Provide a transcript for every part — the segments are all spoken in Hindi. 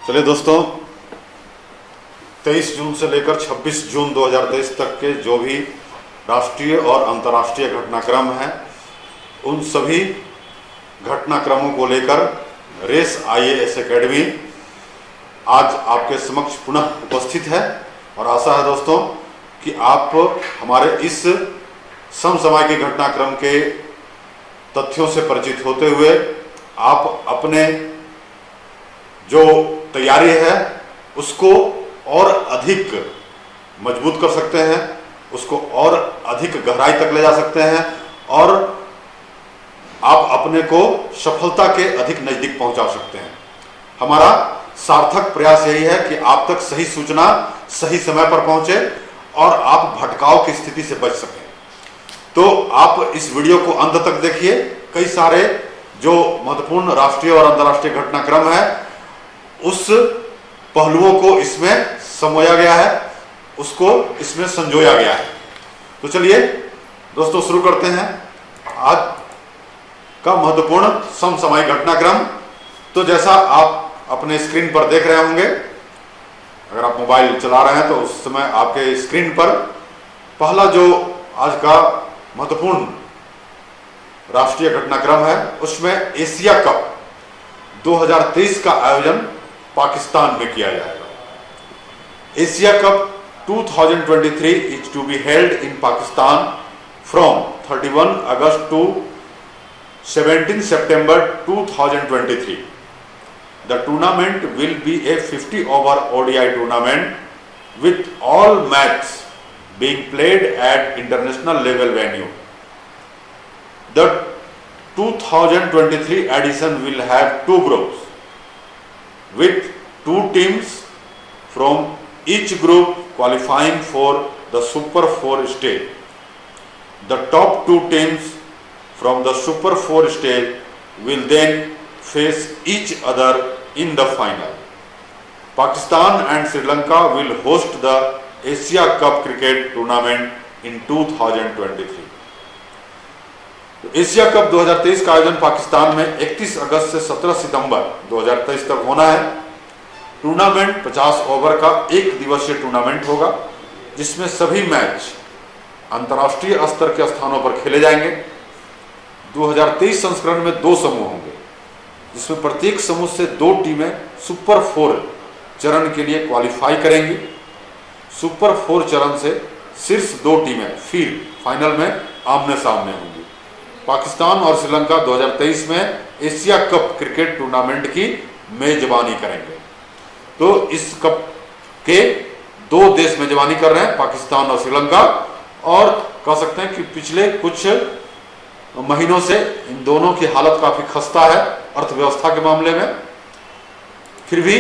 चलिए दोस्तों, 23 जून से लेकर 26 जून 2023 तक के जो भी राष्ट्रीय और अंतर्राष्ट्रीय घटनाक्रम हैं, उन सभी घटनाक्रमों को लेकर रेस IAS एकेडमी आज आपके समक्ष पुनः उपस्थित है। और आशा है दोस्तों कि आप हमारे इस समसामयिक घटनाक्रम के तथ्यों से परिचित होते हुए आप अपने जो तैयारी है उसको और अधिक मजबूत कर सकते हैं, उसको और अधिक गहराई तक ले जा सकते हैं और आप अपने को सफलता के अधिक नजदीक पहुंचा सकते हैं। हमारा सार्थक प्रयास यही है कि आप तक सही सूचना सही समय पर पहुंचे और आप भटकाव की स्थिति से बच सकें। तो आप इस वीडियो को अंत तक देखिए। कई सारे जो महत्वपूर्ण राष्ट्रीय और अंतर्राष्ट्रीय घटनाक्रम है उस पहलुओं को इसमें समोया गया है, उसको इसमें संजोया गया है। तो चलिए दोस्तों शुरू करते हैं आज का महत्वपूर्ण समसामयिक घटनाक्रम। तो जैसा आप अपने स्क्रीन पर देख रहे होंगे, अगर आप मोबाइल चला रहे हैं तो उस समय आपके स्क्रीन पर पहला जो आज का महत्वपूर्ण राष्ट्रीय घटनाक्रम है उसमें एशिया कप 2023 का आयोजन पाकिस्तान में किया जाएगा। Asia cup 2023 is to be held in Pakistan from 31 August to 17 September 2023. The tournament will be a 50-over ODI tournament with all matches being played at international level venue. The 2023 edition will have two groups with two teams from each group qualifying for the Super 4 stage. The top two teams from the Super 4 stage will then face each other in the final. Pakistan and Sri Lanka will host the Asia Cup cricket tournament in 2023. Asia cup 2023 का आयोजन पाकिस्तान में 31 अगस्त से 17 सितंबर 2023 तक होना है। टूर्नामेंट 50 ओवर का एक दिवसीय टूर्नामेंट होगा जिसमें सभी मैच अंतर्राष्ट्रीय स्तर के स्थानों पर खेले जाएंगे। 2023 संस्करण में दो समूह होंगे जिसमें प्रत्येक समूह से दो टीमें सुपर 4 चरण के लिए क्वालिफाई करेंगी। सुपर 4 चरण से शीर्ष दो टीमें फिर फाइनल में आमने सामने होंगी। पाकिस्तान और श्रीलंका 2023 में एशिया कप क्रिकेट टूर्नामेंट की मेजबानी करेंगे। तो इस कप के दो देश मेजबानी कर रहे हैं, पाकिस्तान और श्रीलंका, और कह सकते हैं कि पिछले कुछ महीनों से इन दोनों की हालत काफी खस्ता है अर्थव्यवस्था के मामले में। फिर भी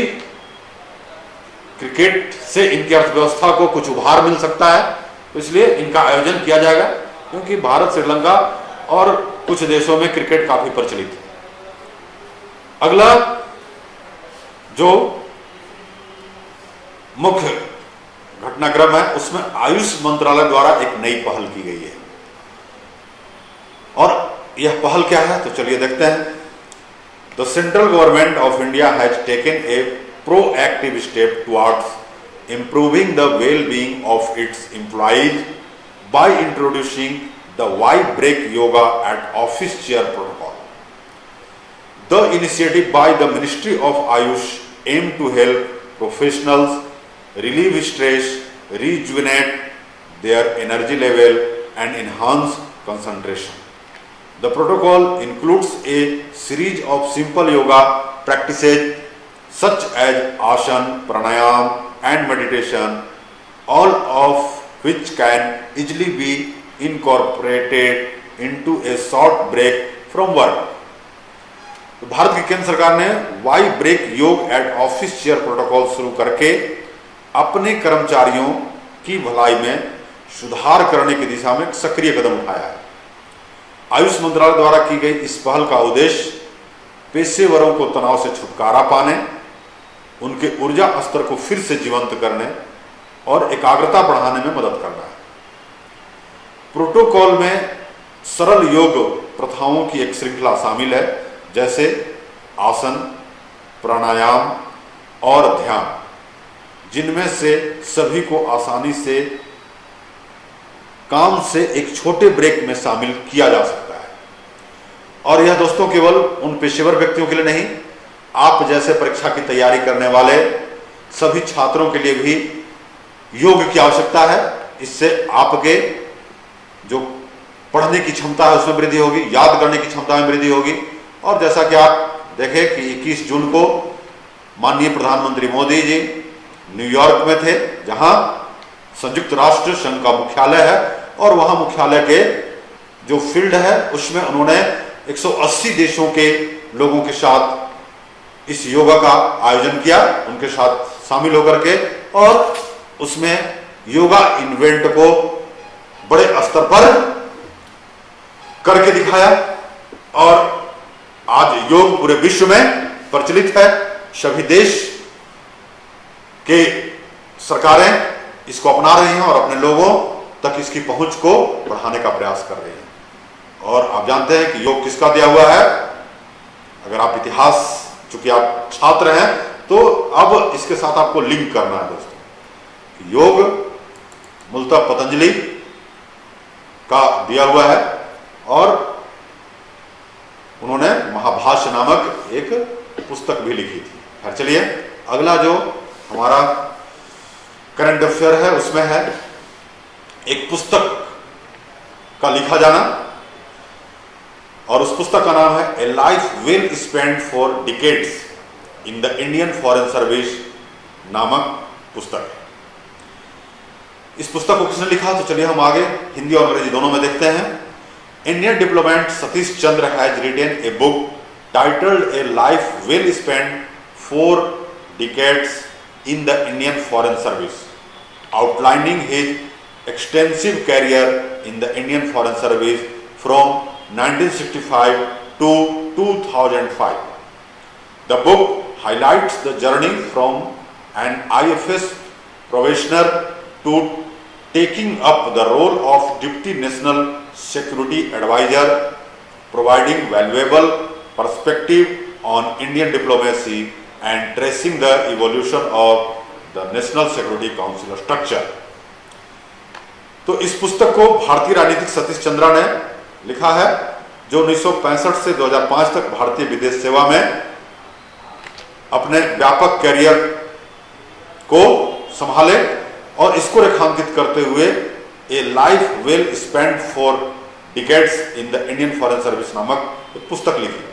क्रिकेट से इनकी अर्थव्यवस्था को कुछ उभार मिल सकता है, तो इसलिए इनका आयोजन किया जाएगा क्योंकि भारत, श्रीलंका और कुछ देशों में क्रिकेट काफी प्रचलित है। अगला जो मुख्य घटनाक्रम है उसमें आयुष मंत्रालय द्वारा एक नई पहल की गई है। और यह पहल क्या है तो चलिए देखते हैं। The central government of India has taken a proactive step towards improving the well being of its employees by introducing the Why Break Yoga at Office Chair protocol. The initiative by the Ministry of Ayush aimed to help professionals relieve stress, rejuvenate their energy level and enhance concentration. The protocol includes a series of simple yoga practices such as asana, pranayam and meditation, all of which can easily be incorporated into a short break from work. तो भारत की केंद्र सरकार ने वाई ब्रेक योग एट ऑफिस चेयर प्रोटोकॉल शुरू करके अपने कर्मचारियों की भलाई में सुधार करने की दिशा में एक सक्रिय कदम उठाया है। आयुष मंत्रालय द्वारा की गई इस पहल का उद्देश्य पेशेवरों को तनाव से छुटकारा पाने, उनके ऊर्जा स्तर को फिर से जीवंत करने और एकाग्रता बढ़ाने में मदद करना है। प्रोटोकॉल में सरल योग प्रथाओं की एक श्रृंखला शामिल है, जैसे आसन, प्राणायाम, और ध्यान, जिनमें से सभी को आसानी से काम से एक छोटे ब्रेक में शामिल किया जा सकता है। और यह दोस्तों केवल उन पेशेवर व्यक्तियों के लिए नहीं, आप जैसे परीक्षा की तैयारी करने वाले सभी छात्रों के लिए भी योग की आवश्यकता है। इससे आपके जो पढ़ने की क्षमता है उसमें वृद्धि होगी, याद करने की क्षमता में वृद्धि होगी। और जैसा कि आप देखें कि 21 जून को माननीय प्रधानमंत्री मोदी जी न्यूयॉर्क में थे, जहां संयुक्त राष्ट्र संघ का मुख्यालय है, और वहां मुख्यालय के जो फील्ड है उसमें उन्होंने 180 देशों के लोगों के साथ इस योगा का आयोजन किया, उनके साथ शामिल होकर के, और उसमें योगा इवेंट को बड़े स्तर पर करके दिखाया। और आज योग पूरे विश्व में प्रचलित है। सभी देश के सरकारें इसको अपना रही हैं और अपने लोगों तक इसकी पहुंच को बढ़ाने का प्रयास कर रही हैं। और आप जानते हैं कि योग किसका दिया हुआ है। अगर आप इतिहास, चूंकि आप छात्र हैं, तो अब इसके साथ आपको लिंक करना है दोस्तों। योग मूलतः पतंजलि का दिया हुआ है, और उन्होंने महाभाष्य नामक एक पुस्तक भी लिखी थी। खैर चलिए, अगला जो हमारा करंट अफेयर है उसमें है एक पुस्तक का लिखा जाना, और उस पुस्तक का नाम है ए life well spent for decades in the Indian foreign service नामक पुस्तक है। इस पुस्तक को किसने लिखा, तो चलिए हम आगे हिंदी और अंग्रेजी दोनों में देखते हैं। Indian diplomat Satish Chandra has written a book titled a life well spent for decades in the Indian Foreign Service, outlining his extensive career in the Indian Foreign Service from 1965 to 2005. The book highlights the journey from an IFS probationer to taking up the role of Deputy National Security Advisor, providing valuable perspective on Indian diplomacy and tracing the evolution of the National Security Council structure. तो इस पुस्तक को भारतीय राजनीतिक सतीश चंद्रा ने लिखा है, जो 1965 से 2005 तक भारतीय विदेश सेवा में अपने व्यापक कैरियर को संभाले, और इसको रेखांकित करते हुए ए life well spent for decades in the Indian foreign service नामक एक पुस्तक लिखी।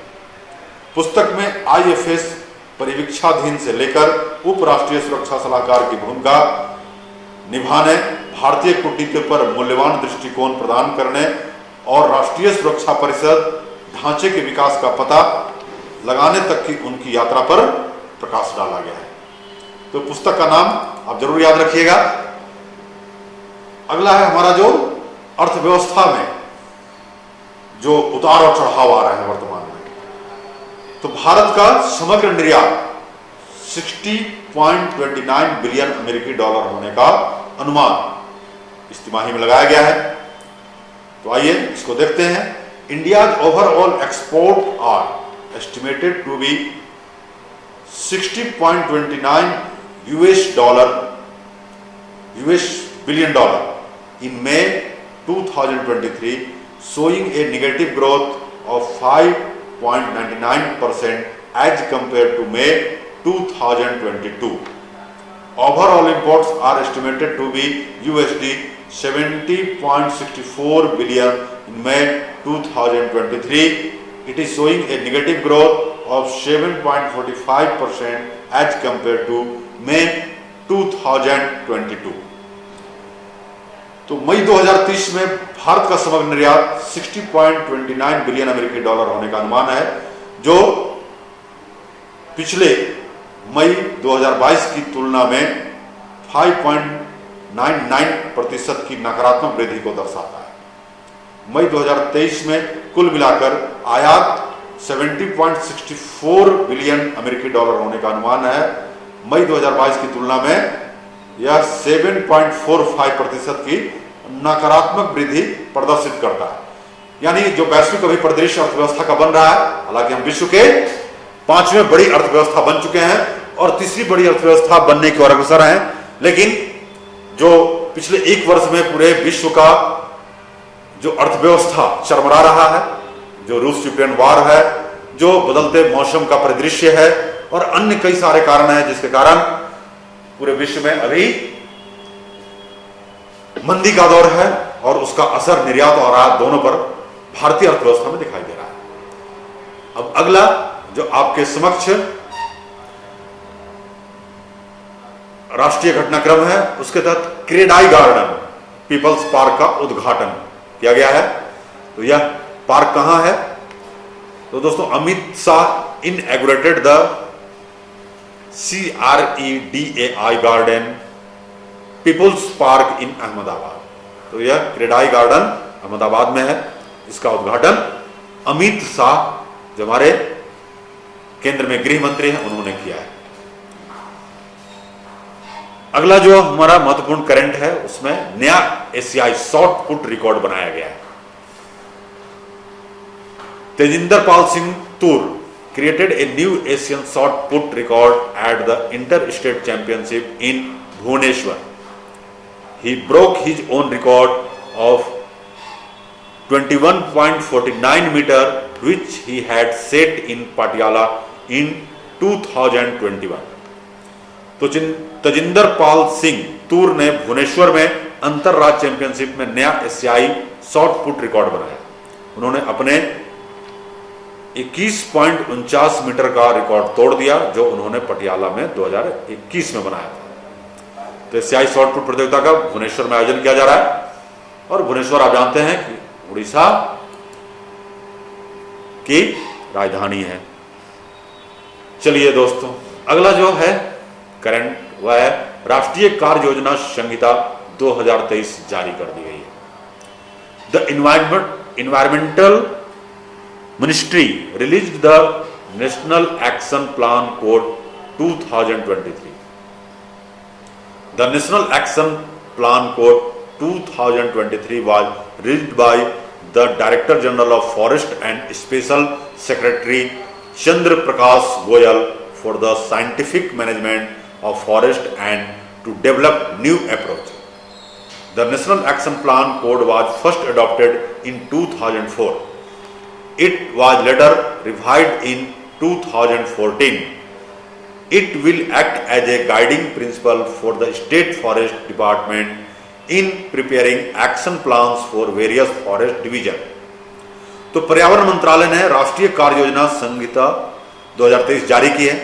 पुस्तक में IFS परिवीक्षाधीन से लेकर उपराष्ट्रीय सुरक्षा सलाहकार की भूमिका निभाने, भारतीय कूटनीति पर मूल्यवान दृष्टिकोण प्रदान करने और राष्ट्रीय सुरक्षा परिषद ढांचे के विकास का पता लगाने तक की उनकी यात्रा पर प्रकाश डाला गया है। तो पुस्तक का नाम आप जरूर याद रखिएगा। अगला है हमारा जो अर्थव्यवस्था में जो उतार और चढ़ाव आ रहे हैं वर्तमान में, तो भारत का समग्र निर्यात 60.29 बिलियन अमेरिकी डॉलर होने का अनुमान इस तिमाही में लगाया गया है। तो आइए इसको देखते हैं। India's overall export are estimated to be 60.29 US billion dollar in May 2023, showing a negative growth of 5.99% as compared to May 2022. Overall imports are estimated to be USD 70.64 billion in May 2023. It is showing a negative growth of 7.45% as compared to May 2022. तो मई 2030 में भारत का समग्र निर्यात 60.29 बिलियन अमेरिकी डॉलर होने का अनुमान है, जो पिछले मई 2022 की तुलना में 5.99% की नकारात्मक वृद्धि को दर्शाता है। मई 2023 में कुल मिलाकर आयात 70.64 बिलियन अमेरिकी डॉलर होने का अनुमान है। मई 2022 की तुलना में यह 7.45% की नकारात्मक वृद्धि प्रदर्शित करता है। यानी जो वैश्विक अभी परिदृश्य अर्थव्यवस्था का बन रहा है, हालांकि हम विश्व के 5वें बड़ी अर्थव्यवस्था बन चुके हैं, और तीसरी बड़ी अर्थव्यवस्था बनने की ओर अग्रसर हैं। लेकिन जो पिछले एक वर्ष में पूरे विश्व का जो अर्थव्यवस्था चरमरा रहा है, जो रूस यूक्रेन वार है, जो बदलते मौसम का परिदृश्य है और अन्य कई सारे कारण हैं जिसके कारण पूरे विश्व में अभी मंदी का दौर है और उसका असर निर्यात और आयात दोनों पर भारतीय अर्थव्यवस्था में दिखाई दे रहा है। अब अगला जो आपके समक्ष राष्ट्रीय घटनाक्रम है, उसके तहत क्रेडाई गार्डन पीपल्स पार्क का उद्घाटन किया गया है। तो यह पार्क कहां है? तो दोस्तों Amit Shah inaugurated the CREDAI garden people's park in Ahmedabad. तो यह क्रेडाई गार्डन अहमदाबाद में है, इसका उद्घाटन अमित शाह जो हमारे केंद्र में गृह मंत्री हैं उन्होंने किया है। अगला जो हमारा महत्वपूर्ण करंट है उसमें नया एशियाई शॉट पुट रिकॉर्ड बनाया गया है। Tejinder Pal Singh Toor created a new Asian shot put record at the inter state championship in Bhubaneswar. He broke his own record of 21.49 meter which he had set in Patiala in 2021। तो तजिंदर पाल सिंह तूर ने भुवनेश्वर में अंतरराज्य चैंपियनशिप में नया एशियाई शॉट पुट रिकॉर्ड बनाया। उन्होंने अपने 21.49 मीटर का रिकॉर्ड तोड़ दिया जो उन्होंने पटियाला में 2021 में बनाया था। तो एशियाई शॉट पुट प्रतियोगिता का भुवनेश्वर में आयोजन किया जा रहा है और भुवनेश्वर आप जानते हैं कि उड़ीसा की राजधानी है। चलिए दोस्तों अगला जो है करंट वह है राष्ट्रीय कार्य योजना संहिता 2023 जारी कर दी गई है। The environmental ministry released the national action plan code 2023। The National Action Plan Code 2023 was released by the Director General of Forest and Special Secretary Chandra Prakash Goyal for the scientific management of forest and to develop new approach. The National Action Plan Code was first adopted in 2004. It was later revised in 2014. It will act as a guiding principle for the State Forest Department in preparing action plans for various forest division। तो पर्यावरण मंत्रालय ने राष्ट्रीय कार्य योजना संहिता 2023 जारी की है।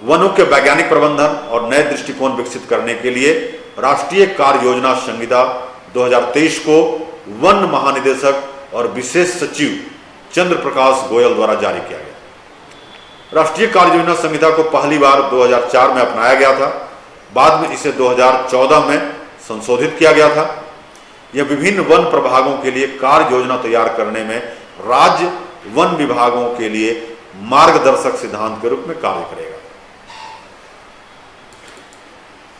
वनों के वैज्ञानिक प्रबंधन और नए दृष्टिकोण विकसित करने के लिए राष्ट्रीय कार्य योजना संहिता 2023 को वन महानिदेशक और विशेष सचिव चंद्र प्रकाश गोयल द्वारा जारी किया गया। राष्ट्रीय कार्य योजना संहिता को पहली बार 2004 में अपनाया गया था, बाद में इसे 2014 में संशोधित किया गया था। यह विभिन्न वन प्रभागों के लिए कार्य योजना तैयार करने में राज्य वन विभागों के लिए मार्गदर्शक सिद्धांत के रूप में कार्य करेगा।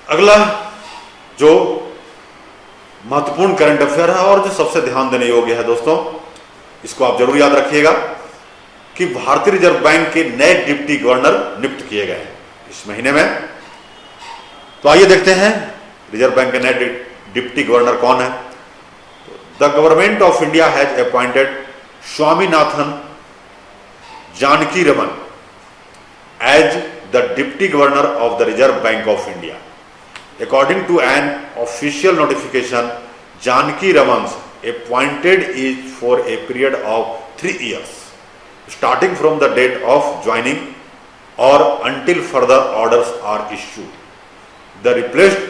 अगला जो महत्वपूर्ण करंट अफेयर है और जो सबसे ध्यान देने योग्य है दोस्तों, इसको आप जरूर याद रखिएगा कि भारतीय रिजर्व बैंक के नए डिप्टी गवर्नर नियुक्त किए गए हैं इस महीने में। तो आइए देखते हैं रिजर्व बैंक के नए डिप्टी गवर्नर कौन है। The government of India has appointed Swaminathan Janakiraman as the deputy governor of the Reserve Bank of India. According to an official notification, Janakiraman appointed is for a period of 3 years starting from the date of joining or until further orders are issued. The replaced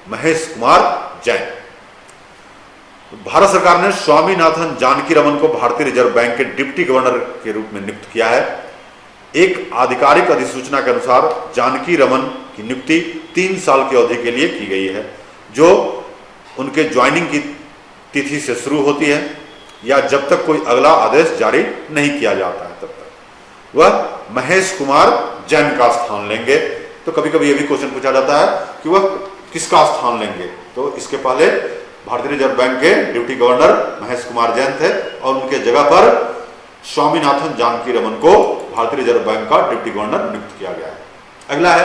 Mahesh Kumar Jain. Bharat सरकार ने स्वामीनाथन जानकीरमन को भारतीय रिजर्व बैंक के डिप्टी गवर्नर के रूप में नियुक्त किया है। एक आधिकारिक अधिसूचना के अनुसार जानकीरमन की नियुक्ति 3 साल की अवधि के लिए की गई है, जो उनके ज्वाइनिंग की तिथि से शुरू होती है या जब तक कोई अगला आदेश जारी नहीं किया जाता है तब तक वह महेश कुमार जैन का स्थान लेंगे। तो कभी कभी यह भी क्वेश्चन पूछा जाता है कि वह किसका स्थान लेंगे। तो इसके पहले भारतीय रिजर्व बैंक के डिप्टी गवर्नर महेश कुमार जैन थे और उनके जगह पर स्वामीनाथन जानकीरमन को भारतीय रिजर्व बैंक का डिप्टी गवर्नर नियुक्त किया गया है। अगला है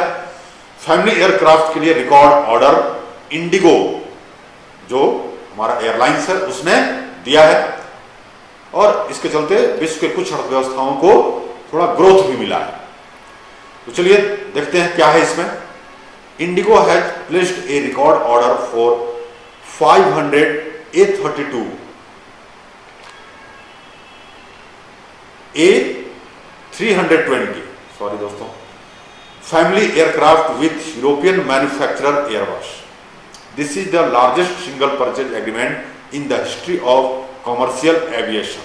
फैमिली एयरक्राफ्ट के लिए रिकॉर्ड ऑर्डर इंडिगो जो हमारा एयरलाइंस है उसने दिया है, और इसके चलते विश्व के कुछ अर्थव्यवस्थाओं को थोड़ा ग्रोथ भी मिला है। तो चलिए देखते हैं क्या है इसमें। IndiGo has placed a record order for 500 A32 A320 sorry दोस्तों family aircraft with European manufacturer Airbus. This is the largest single purchase agreement in the history of commercial aviation.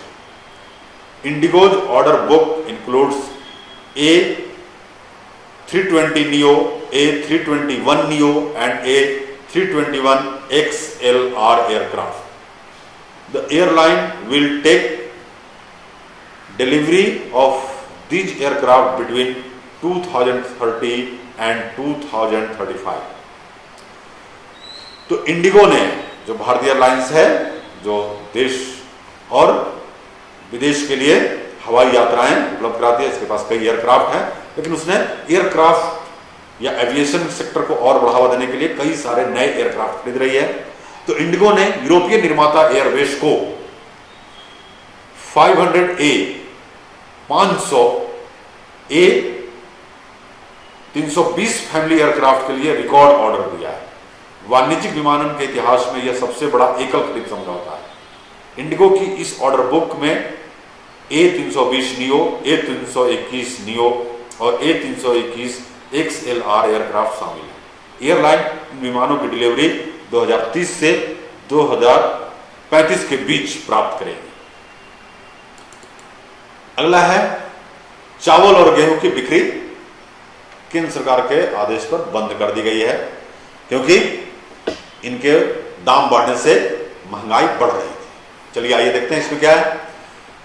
Indigo's order book includes A320 Neo, A321 Neo and A321 XLR aircraft. The airline will take delivery of these aircraft between 2030 and 2035. तो इंडिगो ने, जो भारतीय एयरलाइंस है, जो देश और विदेश के लिए हवाई यात्राएं उपलब्ध कराती है, इसके पास कई एयरक्राफ्ट हैं, लेकिन उसने एयरक्राफ्ट या एविएशन सेक्टर को और बढ़ावा देने के लिए कई सारे नए एयरक्राफ्ट खरीद रही है। तो इंडिगो ने यूरोपीय निर्माता एयरबेस को 500 500 A320 फैमिली एयरक्राफ्ट के लिए रिकॉर्ड ऑर्डर दिया है। वाणिज्यिक विमानन के इतिहास में यह सबसे बड़ा एकल खरीद समझौता है। इंडिगो की इस ऑर्डर बुक में A320 नियो, A321 नियो और A321 XLR एयरक्राफ्ट शामिल है। एयरलाइन इन विमानों की डिलीवरी 2030 से 2035 के बीच प्राप्त करेगी। अगला है चावल और गेहूं की बिक्री केंद्र सरकार के आदेश पर बंद कर दी गई है, क्योंकि इनके दाम बढ़ने से महंगाई बढ़ रही थी। चलिए आइए देखते हैं इसमें क्या है।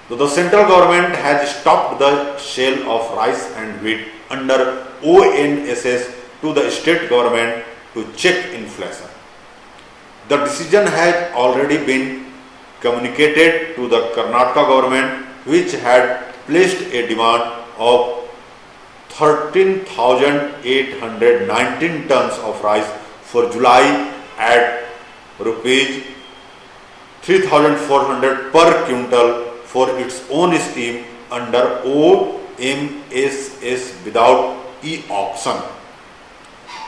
तो the central government has stopped the sale of rice and wheat under ONSS to the state government to check inflation. The decision has already been communicated to the Karnataka government which had placed a demand of 13,819 tons of rice for July at rupees 3,400 per quintal for its own scheme under OMSS without e-auction।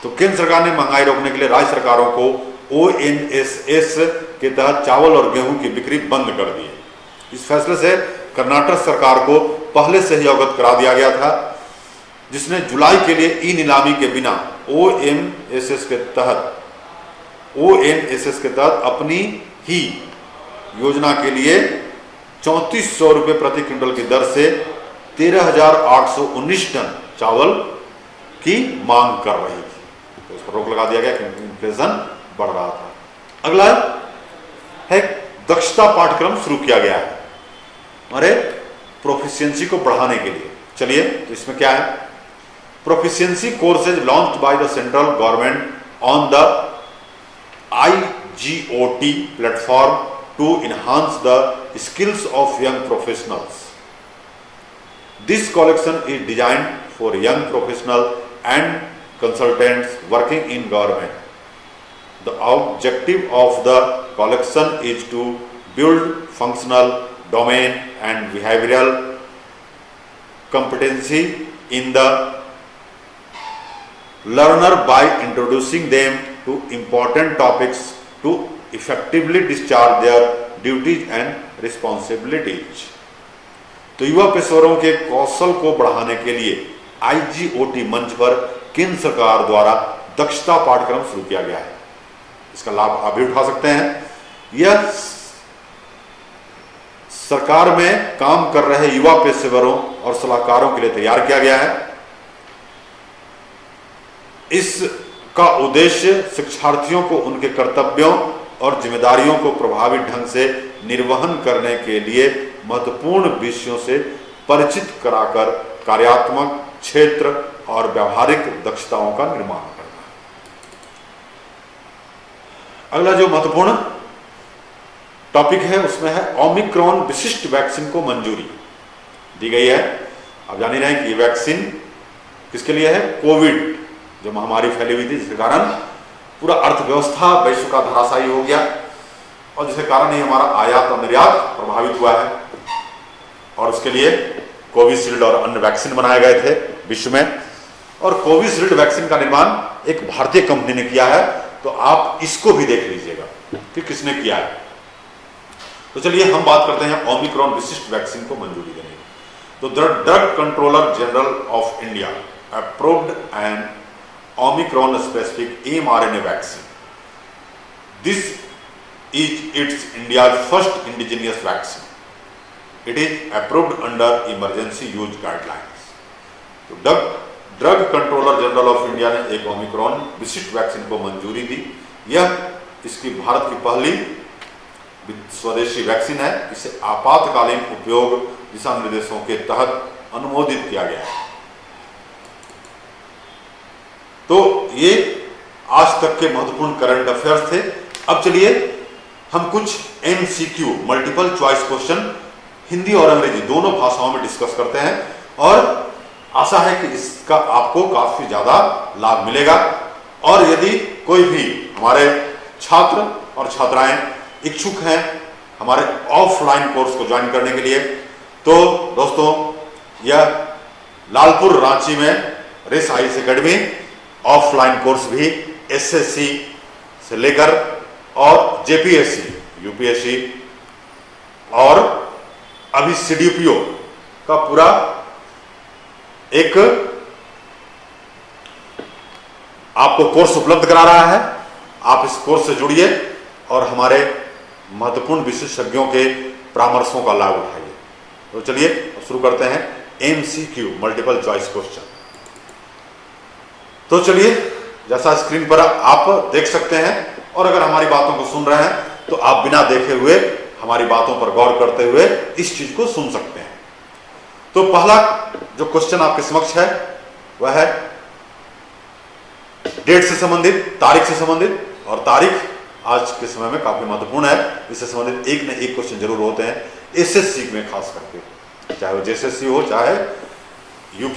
तो केंद्र सरकार ने महंगाई रोकने के लिए राज्य सरकारों को ONSS के तहत चावल और गेहूं की बिक्री बंद कर दी है। इस फैसले से कर्नाटक सरकार को पहले से ही अवगत करा दिया गया था, जिसने जुलाई के लिए ई नीलामी के बिना ONSS के तहत अपनी ही योजना के लिए 3400 रुपये प्रति क्विंटल की दर से 13,819 टन चावल की मांग कर रही थी। तो इस पर रोक लगा दिया गया क्योंकि इन्फ्लेशन बढ़ रहा था। अगला है दक्षता पाठ्यक्रम शुरू किया गया है हमारे प्रोफिशिएंसी को बढ़ाने के लिए। चलिए तो इसमें क्या है। Proficiency courses launched by the central government on the IGOT platform to enhance the skills of young professionals. This collection is designed for young professionals and consultants working in government. The objective of the collection is to build functional, domain and behavioral competency in the learner by introducing them to important topics to effectively discharge their duties and responsibilities। तो युवा पेशेवरों के कौशल को बढ़ाने के लिए IGOT मंच पर केंद्र सरकार द्वारा दक्षता पाठ्यक्रम शुरू किया गया है। इसका लाभ आप भी उठा सकते हैं। यह सरकार में काम कर रहे युवा पेशेवरों और सलाहकारों के लिए तैयार किया गया है। इसका उद्देश्य शिक्षार्थियों को उनके कर्तव्यों और जिम्मेदारियों को प्रभावी ढंग से निर्वहन करने के लिए महत्वपूर्ण विषयों से परिचित कराकर कार्यात्मक क्षेत्र और व्यावहारिक दक्षताओं का निर्माण करना है। अगला जो महत्वपूर्ण टॉपिक है उसमें है ओमिक्रॉन विशिष्ट वैक्सीन को मंजूरी दी गई है। आप जान ही रहे हैं कि ये वैक्सीन किसके लिए है? कोविड जो महामारी फैली हुई थी, जिसके कारण पूरा अर्थव्यवस्था विश्व का धराशायी हो गया और जिसके कारण ही हमारा आयात और निर्यात प्रभावित हुआ है। और उसके लिए कोविशील्ड और अन्य वैक्सीन बनाए गए थे विश्व में, और कोविशील्ड वैक्सीन का निर्माण एक भारतीय कंपनी ने किया है। तो आप इसको भी देख लीजिएगा कि किसने किया है। तो चलिए हम बात करते हैं ओमिक्रॉन विशिष्ट वैक्सीन को मंजूरी देने की। तो drug controller general of India approved an omicron specific mRNA vaccine. This is its India first indigenous vaccine. It is approved under emergency use guidelines. तो drug controller general of India ने एक ओमिक्रॉन विशिष्ट वैक्सीन को मंजूरी दी। यह इसकी भारत की पहली स्वदेशी वैक्सीन है। इसे आपातकालीन उपयोग दिशा निर्देशों के तहत अनुमोदित किया गया है। तो ये आज तक के महत्वपूर्ण करंट अफेयर्स थे। अब चलिए हम कुछ MCQ multiple choice question Hindi और अंग्रेजी दोनों भाषाओं में डिस्कस करते हैं और आशा है कि इसका आपको काफी ज्यादा लाभ मिलेगा। और यदि कोई भी हमारे छात्र और छात्राएं इच्छुक हैं हमारे ऑफलाइन कोर्स को ज्वाइन करने के लिए, तो दोस्तों यह लालपुर रांची में race IAS academy offline course भी SSC से लेकर और JPSC, UPSC और अभी CDPO का पूरा एक आपको कोर्स उपलब्ध करा रहा है। आप इस कोर्स से जुड़िए और हमारे महत्वपूर्ण विशेषज्ञों के परामर्शों का लाभ उठाइए। तो चलिए अब शुरू करते हैं MCQ मल्टीपल चॉइस क्वेश्चन। तो चलिए जैसा स्क्रीन पर आप देख सकते हैं, और अगर हमारी बातों को सुन रहे हैं तो आप बिना देखे हुए हमारी बातों पर गौर करते हुए इस चीज को सुन सकते हैं। तो पहला जो क्वेश्चन आपके समक्ष है वह है डेट से संबंधित, तारीख से संबंधित, और तारीख आज के समय में काफी महत्वपूर्ण है। इससे संबंधित एक न एक क्वेश्चन जरूर होते हैं SSC में, खास करके चाहे वो JSSC हो, चाहे UP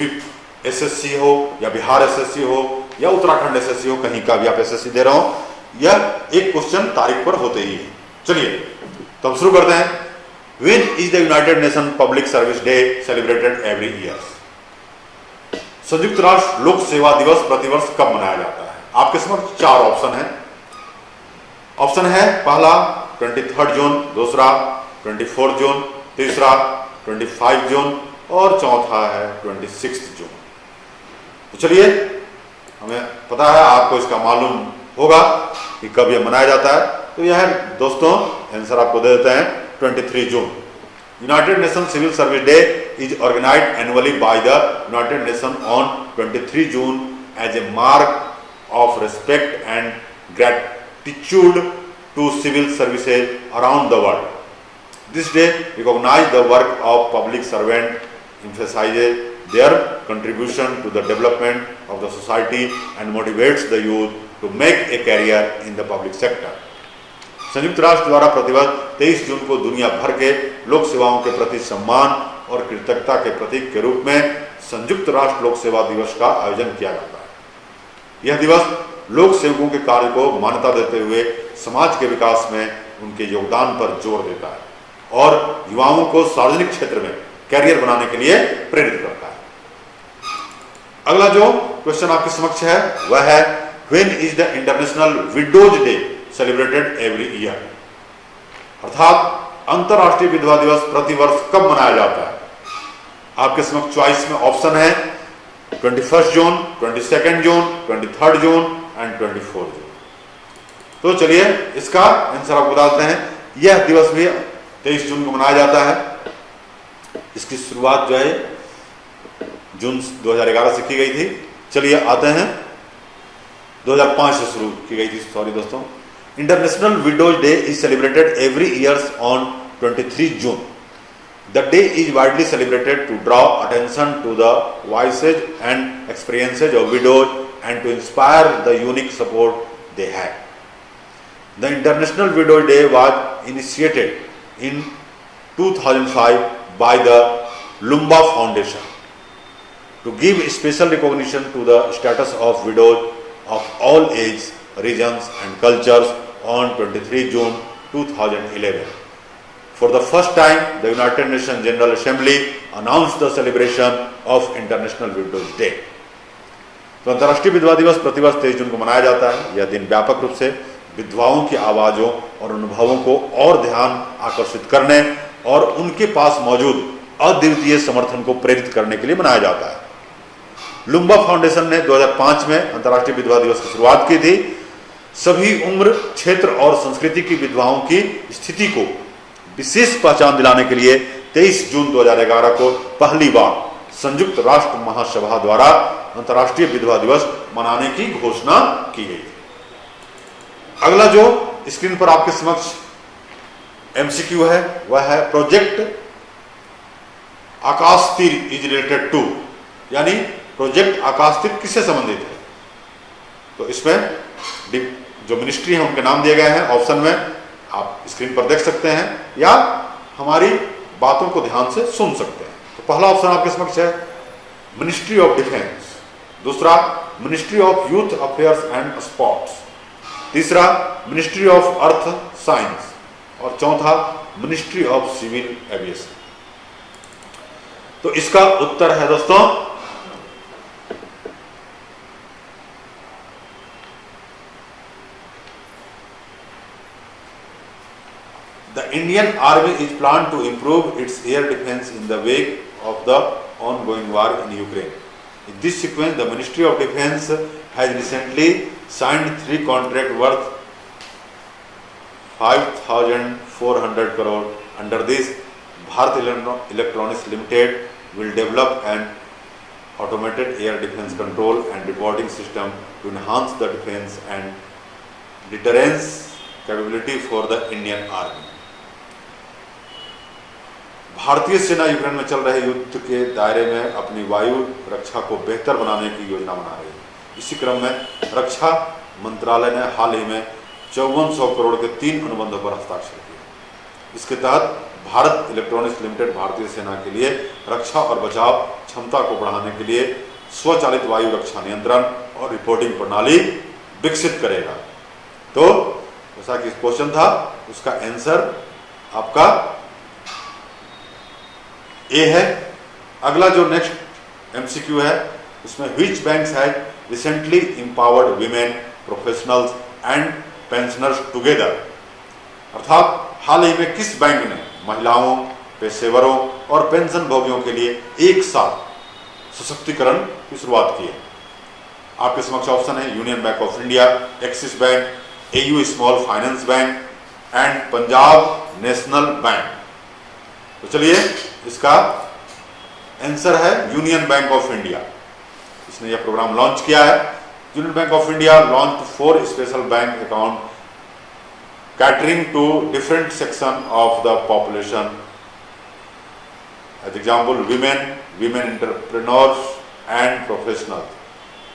SSC हो या बिहार SSC हो या उत्तराखंड SSC हो, कहीं का भी आप SSC दे रहे हो, यह एक क्वेश्चन तारीख पर होते ही है। चलिए तो हम शुरू करते हैं। When is the United Nations Public Service Day celebrated every year? संयुक्त राष्ट्र लोक सेवा दिवस प्रतिवर्ष कब मनाया जाता है? आपके समक्ष चार ऑप्शन हैं। ऑप्शन है पहला 23 जून, दूसरा 24 जून, तीसरा 25 जून और चौथा है 26 जून। तो चलिए हमें पता है, आपको इसका मालूम होगा कि कब यह मनाया जाता है। तो यह है दोस्तों, आंसर आपको दे देते हैं 23 जून। United Nation civil service day is organized annually by the United Nations on 23 June as a mark of respect and gratitude to civil services around the world. This day recognizes the work of public servants, emphasizes their contribution to the development of the society and motivates the youth to make a career in the public sector. संयुक्त राष्ट्र द्वारा प्रतिबद्ध 23 जून को दुनिया भर के लोक सेवाओं के प्रति सम्मान और कृतज्ञता के प्रतीक के रूप में संयुक्त राष्ट्र लोक सेवा दिवस का आयोजन किया जाता है। यह दिवस लोक सेवकों के कार्य को मान्यता देते हुए समाज के विकास में उनके योगदान पर जोर देता है और युवाओं को सार्वजनिक क्षेत्र में कैरियर बनाने के लिए प्रेरित करता है। अगला जो क्वेश्चन आपके समक्ष है वह है when is the international widows day celebrated every year, अर्थात अंतरराष्ट्रीय विधवा दिवस प्रतिवर्ष कब मनाया जाता है? आपके समक्ष चॉइस में ऑप्शन है 21 जून, 22 जून, 23 जून एंड 24 जून। तो चलिए इसका आंसर आपको बताते हैं। यह दिवस भी 23 जून को मनाया जाता है। इसकी शुरुआत जो है जून 2011 से की गई थी। चलिए आते हैं 2005 से शुरू की गई थी, सॉरी दोस्तों। International widows day is celebrated every years on 23 June. The day is widely celebrated to draw attention to the voices and experiences of widows and to inspire the unique support they have. The International Widows Day was initiated in 2005 by the Lumba Foundation. to give special recognition to the status of widows of all age, regions and cultures on 23 June 2011. For the first time, the United Nations General Assembly announced the celebration of International Widows Day. तो अंतर्राष्ट्रीय विधवा दिवस प्रतिवर्ष 23 जून को मनाया जाता है। यह दिन व्यापक रूप से विधवाओं की आवाज़ों और अनुभवों को और ध्यान आकर्षित करने और उनके पास मौजूद अद्वितीय समर्थन को प्रेरित करने के लिए मनाया जाता है। लुम्बा फाउंडेशन ने 2005 में अंतर्राष्ट्रीय विधवा दिवस की शुरुआत की थी। सभी उम्र, क्षेत्र और संस्कृति की विधवाओं की स्थिति को विशेष पहचान दिलाने के लिए 23 जून 2011 को पहली बार संयुक्त राष्ट्र महासभा द्वारा अंतर्राष्ट्रीय विधवा दिवस मनाने की घोषणा की गई। अगला जो स्क्रीन पर आपके समक्ष एमसीक्यू है वह है प्रोजेक्ट आकाश तीर इज रिलेटेड टू, यानी प्रोजेक्ट आकाश तीर किससे संबंधित है। तो इसमें जो मिनिस्ट्री है उनके नाम दिए गए हैं, ऑप्शन में आप स्क्रीन पर देख सकते हैं या हमारी बातों को ध्यान से सुन सकते हैं। तो पहला ऑप्शन आपके समक्ष है मिनिस्ट्री ऑफ डिफेंस, दूसरा ministry of youth affairs and sports, तीसरा मिनिस्ट्री ऑफ अर्थ साइंस और चौथा मिनिस्ट्री ऑफ सिविल एविएशन। तो इसका उत्तर है दोस्तों The Indian Army is planned to improve its air defense in the wake of the ongoing war in Ukraine. In this sequence, the Ministry of Defense has recently signed 3 contracts worth 5,400 crore. Under this, Bharat Electronics Limited will develop an automated air defense control and reporting system to enhance the defense and deterrence capability for the Indian Army. भारतीय सेना यूक्रेन में चल रहे युद्ध के दायरे में अपनी वायु रक्षा को बेहतर बनाने की योजना बना रही है। इसी क्रम में रक्षा मंत्रालय ने हाल ही में 5400 करोड़ के 3 अनुबंधों पर हस्ताक्षर किए। इसके तहत भारत इलेक्ट्रॉनिक्स लिमिटेड भारतीय सेना के लिए रक्षा और बचाव क्षमता को बढ़ाने के लिए स्वचालित वायु रक्षा नियंत्रण और रिपोर्टिंग प्रणाली विकसित करेगा। तो जैसा कि क्वेश्चन था उसका आंसर आपका ए है। अगला जो नेक्स्ट एमसीक्यू है उसमें which banks has recently empowered women professionals and pensioners together, अर्थात हाल ही में किस बैंक ने महिलाओं, पेशेवरों और पेंशन भोगियों के लिए एक साथ सशक्तिकरण की शुरुआत की है। आपके समक्ष ऑप्शन है Union Bank of India, axis bank, AU small finance bank and Punjab national bank. तो चलिए इसका आंसर है यूनियन बैंक ऑफ इंडिया। इसने यह प्रोग्राम लॉन्च किया है। Union Bank of India launch 4 special bank account catering to different section of the population, as example women entrepreneurs and professionals,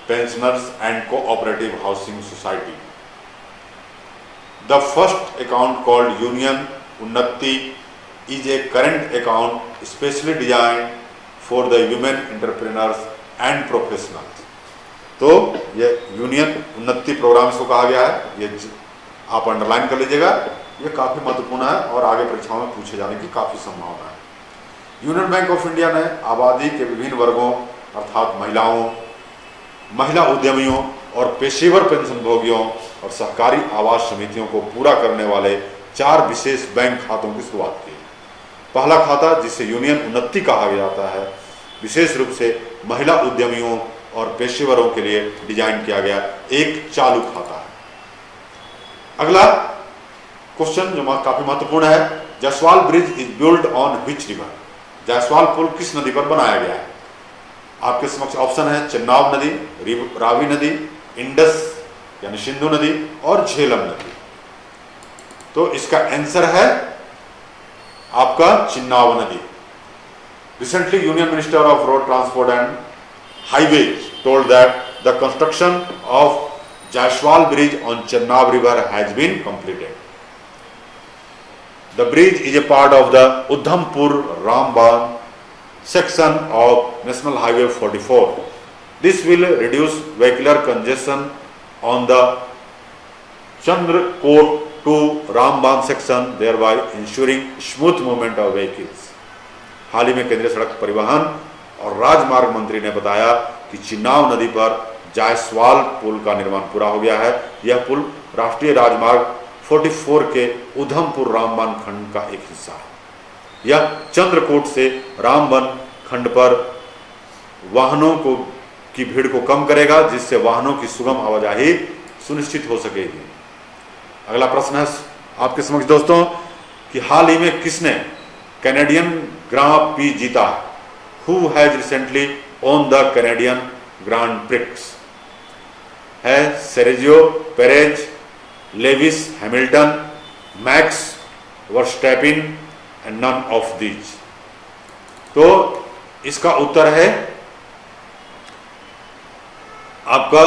pensioners and cooperative housing society. The first account called union Unnati is a current account specially designed for the women entrepreneurs and professionals. तो ये यूनियन उन्नति प्रोग्राम इसको कहा गया है, ये आप अंडरलाइन कर लीजिएगा, ये काफ़ी महत्वपूर्ण है और आगे परीक्षाओं में पूछे जाने की काफ़ी संभावना है। यूनियन बैंक ऑफ इंडिया ने आबादी के विभिन्न वर्गों अर्थात महिलाओं, महिला उद्यमियों और पेशेवर पेंशन भोगियों और सहकारी आवास समितियों को पूरा करने वाले 4 विशेष बैंक खातों की शुरुआत की। पहला खाता जिसे यूनियन उन्नति कहा जाता है विशेष रूप से महिला उद्यमियों और पेशेवरों के लिए डिजाइन किया गया एक चालू खाता है। अगला क्वेश्चन जो काफी महत्वपूर्ण है, Jaiswal bridge is build on which river, Jaiswal पुल किस नदी पर बनाया गया है। आपके समक्ष ऑप्शन है चेनाब नदी, रावी नदी, इंडस यानी सिंधु नदी और झेलम नदी। तो इसका आंसर है आपका चिन्नाब नदी। Recently union minister of road transport and highway told that the construction of Jaiswal bridge on Chenab river has been completed. The bridge is a part of the Udhampur Ramban section of National Highway 44. This will reduce vehicular congestion on the Chandrakot to Ramban section, thereby ensuring smooth movement of vehicles. हाल ही में केंद्रीय सड़क परिवहन और राजमार्ग मंत्री ने बताया कि चिन्नाव नदी पर जायसवाल पुल का निर्माण पूरा हो गया है। यह पुल राष्ट्रीय राजमार्ग 44 के उधमपुर रामबन खंड का एक हिस्सा है। यह चंद्रकोट से रामबन खंड पर वाहनों की भीड़ को कम करेगा, जिससे वाहनों की सुगम आवाजाही सुनिश्चित हो सकेगी। अगला प्रश्न है आपके समक्ष दोस्तों कि हाल ही में किसने कैनेडियन ग्रां प्री जीता? Who has recently won the Canadian Grand Prix? है Sergio Perez, Lewis Hamilton, Max Verstappen and none of these. तो इसका उत्तर है आपका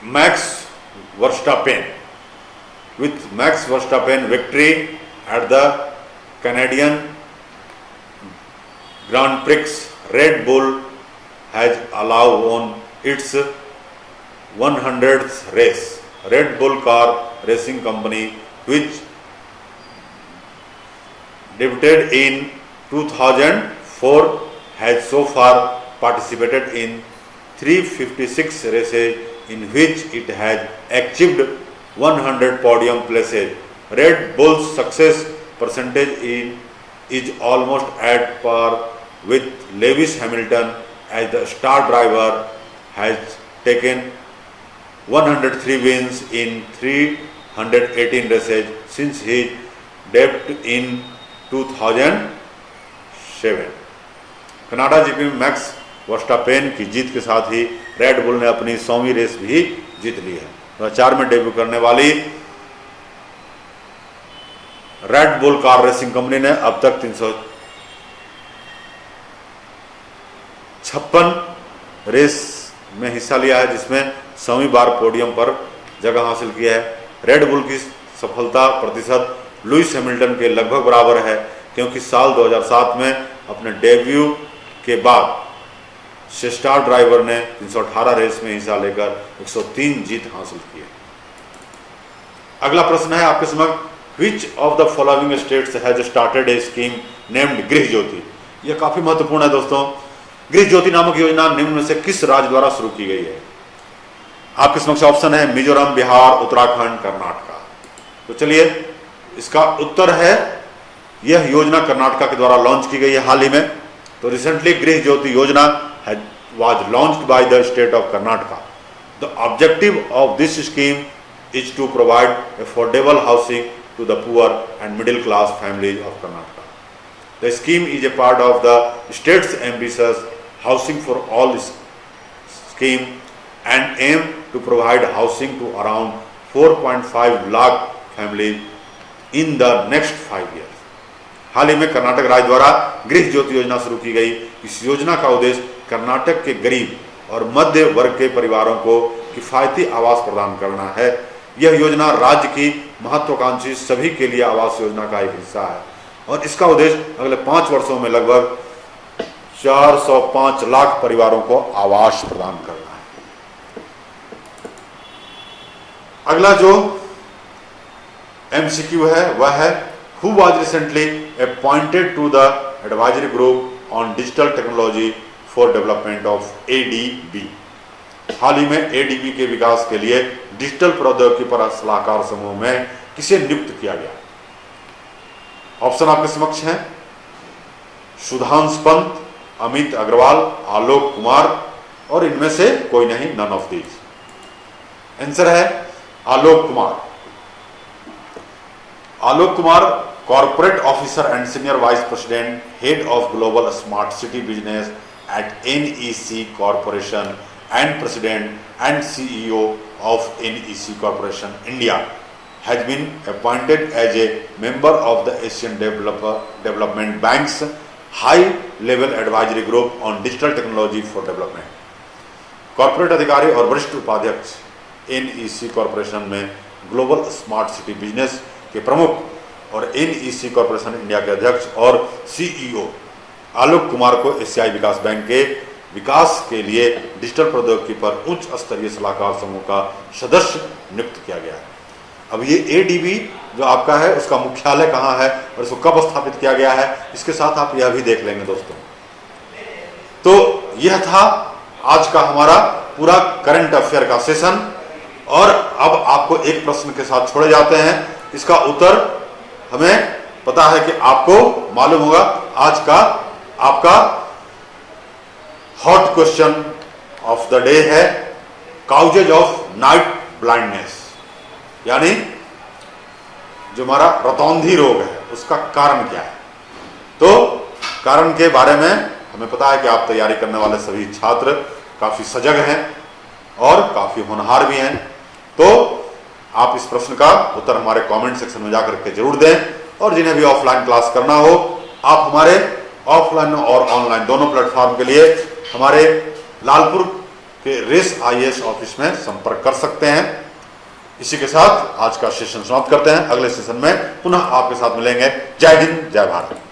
Max Verstappen. With Max Verstappen victory at the Canadian Grand Prix, Red Bull has allowed on its 100th race. Red Bull car racing company, which debuted in 2004, has so far participated in 356 races in which it has achieved 100 podium places. Red Bull's success percentage is almost at par with Lewis Hamilton, as the star driver has taken 103 wins in 318 races since his debut in 2007. Canada GP में मैक्स वर्स्टापेन की जीत के साथ ही रेड बुल ने अपनी 100वीं रेस भी जीत ली है। 2004 में डेब्यू करने वाली red bull car racing company ने अब तक 356 रेस में हिस्सा लिया है, जिसमें 100वीं बार पोडियम पर जगह हासिल की है। रेड बुल की सफलता प्रतिशत लुइस हैमिल्टन के लगभग बराबर है, क्योंकि साल 2007 में अपने डेब्यू के बाद से स्टार ड्राइवर ने 318 रेस में हिस्सा लेकर 103 जीत हासिल की है। अगला प्रश्न है आपके समक्ष, which of the following states has started A scheme named गृह ज्योति? यह काफी महत्वपूर्ण है दोस्तों। गृह ज्योति नामक योजना निम्न में से किस राज्य द्वारा शुरू की गई है? आपके समक्ष ऑप्शन है मिजोरम, बिहार, उत्तराखंड, कर्नाटका। तो चलिए इसका उत्तर है यह योजना कर्नाटका के द्वारा लॉन्च की गई है हाल ही में। तो रिसेंटली गृह ज्योति योजना was launched by the state of Karnataka. The objective of this scheme is to provide affordable housing to the poor and middle class families of Karnataka. The scheme is a part of the state's ambitious Housing for All scheme and aim to provide housing to around 4.5 lakh families in the next 5 years. हाल ही में कर्नाटक राज्य द्वारा गृह ज्योति योजना शुरू की गई। इस योजना का उद्देश्य कर्नाटक के गरीब और मध्य वर्ग के परिवारों को किफायती आवास प्रदान करना है। यह योजना राज्य की महत्वाकांक्षी सभी के लिए आवास योजना का एक हिस्सा है और इसका उद्देश्य अगले 5 वर्षों में लगभग 405 लाख परिवारों को आवास प्रदान करना है। अगला जो MCQ है वह है, who was recently appointed to the advisory group on digital technology for development of ADB? हाल ही में ADB के विकास के लिए डिजिटल प्रौद्योगिकी पर सलाहकार समूह में किसे नियुक्त किया गया? ऑप्शन आपके समक्ष हैं, सुधांश पंत, अमित अग्रवाल, आलोक कुमार और इनमें से कोई नहीं, नन ऑफ दीज। आंसर है Alok Kumar. Alok Kumar corporate officer and senior vice president, head of global smart city business at NEC Corporation and President and CEO of NEC Corporation India, has been appointed as a member of the Asian Development Bank's High Level Advisory Group on Digital Technology for Development. Corporate अधिकारी और वरिष्ठ उपाध्यक्ष NEC कॉर्पोरेशन में ग्लोबल स्मार्ट सिटी बिजनेस के प्रमुख और NEC कॉर्पोरेशन इंडिया के अध्यक्ष और CEO आलोक कुमार को एशियाई विकास बैंक के विकास के लिए डिजिटल प्रौद्योगिकी पर उच्च स्तरीय सलाहकार समूह का सदस्य नियुक्त किया गया है। अब ये एडीबी जो आपका है उसका मुख्यालय कहाँ है और इसको कब स्थापित किया गया है, इसके साथ आप यह भी देख लेंगे दोस्तों। तो यह था आज का हमारा पूरा करंट अफेयर का सेशन, और अब आपको एक प्रश्न के साथ छोड़े जाते हैं। इसका उत्तर हमें पता है कि आपको मालूम होगा। आज का आपका hot question of the day है काउजेज ऑफ नाइट ब्लाइंडनेस, यानी जो हमारा रतौंधी रोग है उसका कारण क्या है। तो कारण के बारे में हमें पता है कि आप तैयारी करने वाले सभी छात्र काफी सजग हैं और काफी होनहार भी हैं। तो आप इस प्रश्न का उत्तर हमारे कमेंट सेक्शन में जाकर के जरूर दें, और जिन्हें भी ऑफलाइन क्लास करना हो आप हमारे ऑफलाइन और ऑनलाइन दोनों प्लेटफॉर्म के लिए हमारे लालपुर के रेस आईएएस ऑफिस में संपर्क कर सकते हैं। इसी के साथ आज का सेशन समाप्त करते हैं। अगले सेशन में पुनः आपके साथ मिलेंगे। जय हिंद, जय भारत।